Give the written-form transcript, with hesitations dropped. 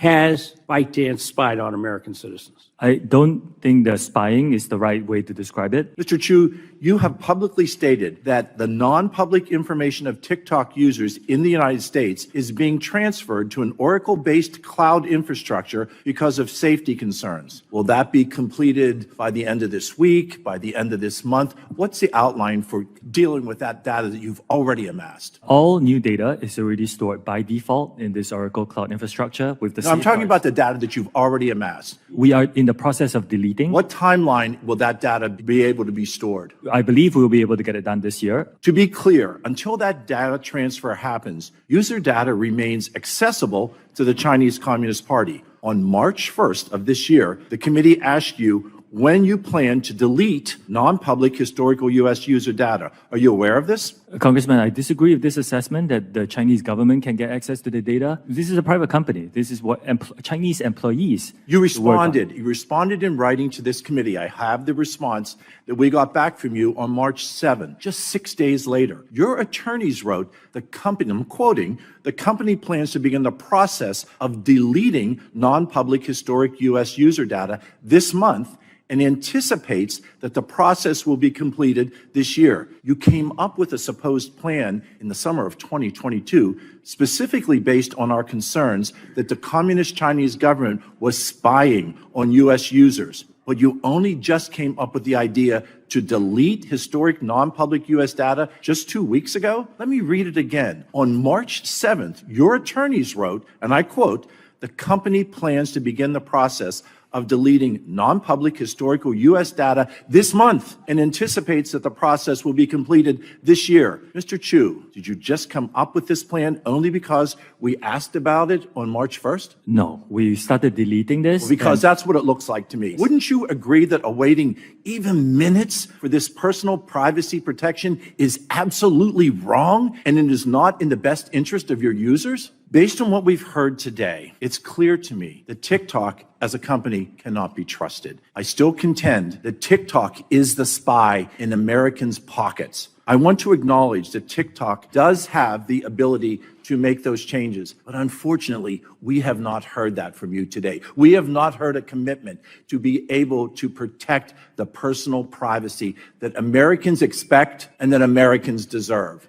has ByteDance spied on American citizens? I don't think the spying is the right way to describe it. Mr. Chu, you have publicly stated that the non-public information of TikTok users in the United States is being transferred to an Oracle-based cloud infrastructure because of safety concerns. Will that be completed by the end of this week, by the end of this month? What's the outline for dealing with that data that you've already amassed? All new data is already stored by default in this Oracle cloud infrastructure with the No, I'm talking about the data that you've already amassed. We are in the process of deleting. What timeline will that data be able to be stored? I believe we'll be able to get it done this year. To be clear, until that data transfer happens, user data remains accessible to the Chinese Communist Party. On March 1st of this year, the committee asked you when you plan to delete non-public historical U.S. user data. Are you aware of this? Congressman, I disagree with this assessment that the Chinese government can get access to the data. This is a private company. This is what Chinese employees You responded. You responded in writing to this committee. I have the response that we got back from you on March 7, just 6 days later. Your attorneys wrote, the company, I'm quoting, the company plans to begin the process of deleting non-public historic U.S. user data this month and anticipates that the process will be completed this year. You came up with a supposed plan in the summer of 2022, specifically based on our concerns that the Communist Chinese government was spying on U.S. users. But you only just came up with the idea to delete historic non-public U.S. data just 2 weeks ago? Let me read it again. On March 7th, your attorneys wrote, and I quote, the company plans to begin the process of deleting non-public historical U.S. data this month and anticipates that the process will be completed this year. Mr. Chu, did you just come up with this plan only because we asked about it on March 1st? No, we started deleting this. Well, because that's what it looks like to me. Wouldn't you agree that awaiting even minutes for this personal privacy protection is absolutely wrong and it is not in the best interest of your users? Based on what we've heard today, it's clear to me that TikTok as a company cannot be trusted. I still contend that TikTok is the spy in Americans' pockets. I want to acknowledge that TikTok does have the ability to make those changes, but unfortunately, we have not heard that from you today. We have not heard a commitment to be able to protect the personal privacy that Americans expect and that Americans deserve.